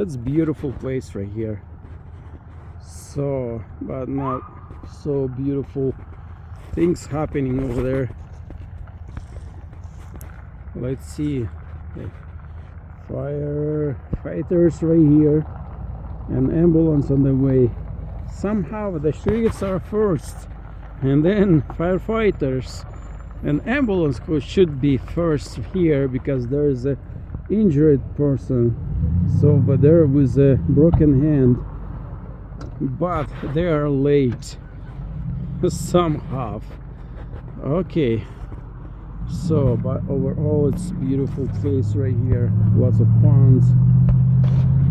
It's beautiful place right here. So, but not so beautiful things happening over there. Let's see. Firefighters right here, and ambulance on the way. Somehow the sheriffs are first, and then firefighters and ambulance who should be first here because there is a injured person. So over there with a broken hand, but they are late somehow. Okay. So, but overall it's a beautiful place right here. Lots of ponds,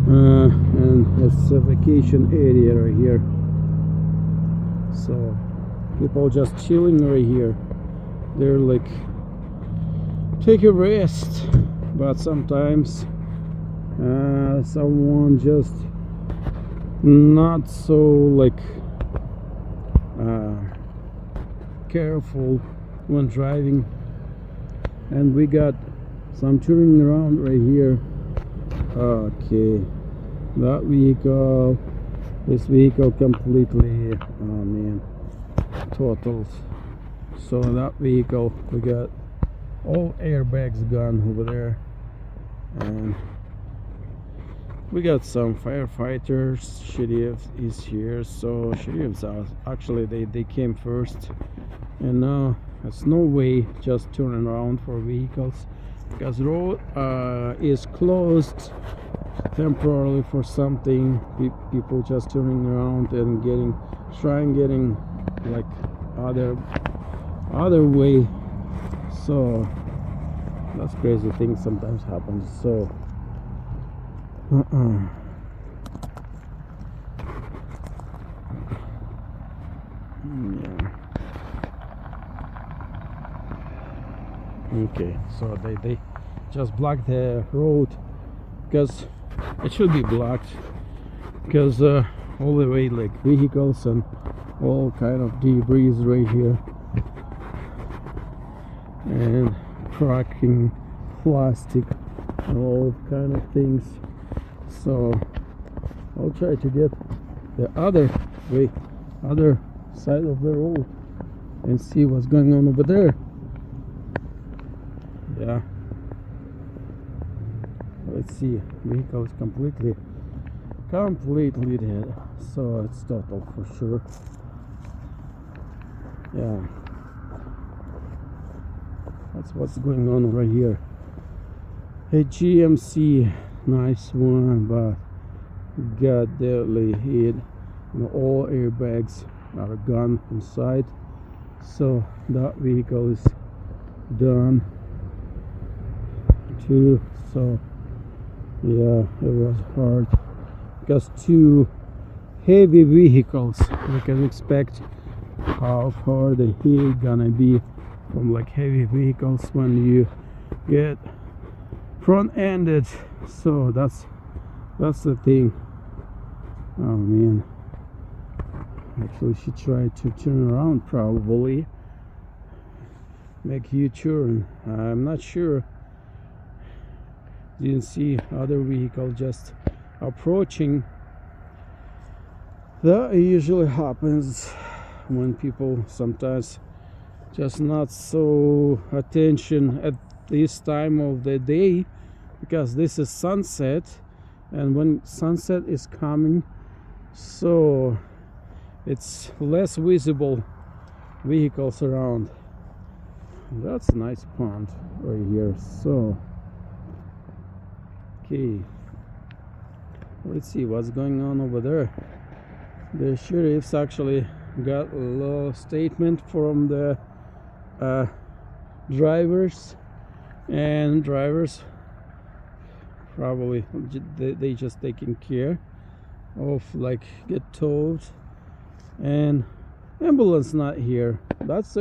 and it's a vacation area right here. So people just chilling right here. They're like take a rest, but sometimes someone just not so like careful when driving. And we got some touring around right here. Okay, that vehicle, this vehicle completely, oh man, totals. So that vehicle, we got all airbags gone over there, and we got some firefighters. Sheriff is here, so sheriffs are actually they came first, and now there's no way just turning around for vehicles because road is closed temporarily for something. People just turning around and getting like other way. So that's crazy things sometimes happens. So yeah. Okay, so they just blocked the road because it should be blocked because all the way like vehicles and all kind of debris right here and cracking plastic and all kind of things. So I'll try to get the other side of the road and see what's going on over there. Yeah, let's see. Vehicle is completely dead, so it's total for sure. Yeah, that's what's going on right here. A GMC, nice one, but got deadly hit. All airbags are gone inside, so that vehicle is done too. So yeah, it was hard because two heavy vehicles, we can expect how hard the hit gonna be from like heavy vehicles when you get front-ended. So that's the thing. Oh man, actually she tried to turn around, probably make U-turn. I'm not sure. Didn't see other vehicle just approaching. That usually happens when people sometimes just not so attention at this time of the day, because this is sunset, and when sunset is coming, so it's less visible vehicles around. That's a nice pond right here. So okay, let's see what's going on over there. The sheriffs actually got a little statement from the drivers, and drivers probably they just taking care of like get towed, and ambulance not here. That's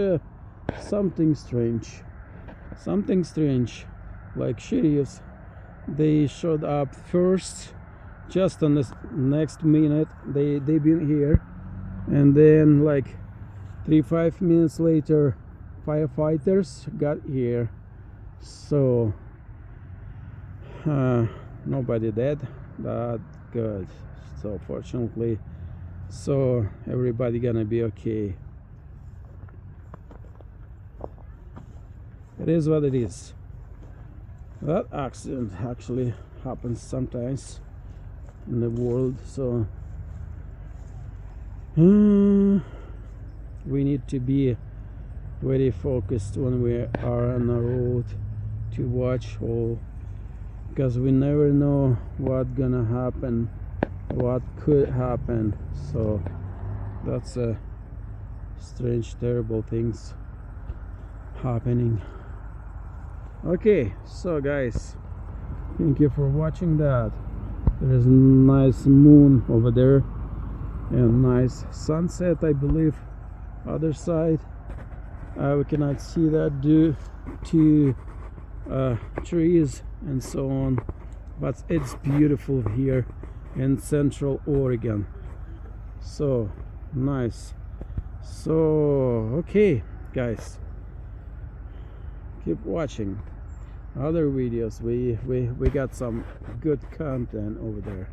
something strange. Like sheriffs, they showed up first, just on the next minute they've been here, and then like 3-5 minutes later firefighters got here. So nobody dead, that good. So fortunately, so everybody gonna be okay. It is what it is. That accident actually happens sometimes in the world, so we need to be very focused when we are on the road to watch all, because we never know what's gonna happen, what could happen. So that's a strange, terrible things happening. Okay, so guys, thank you for watching that. There is a nice moon over there and nice sunset, I believe. Other side we cannot see that due to trees and so on, but it's beautiful here in Central Oregon. So nice. So okay guys, keep watching other videos. We got some good content over there.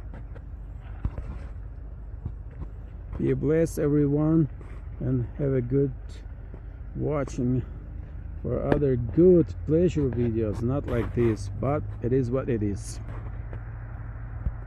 Be blessed everyone, and have a good watching for other good pleasure videos, not like this, but it is what it is.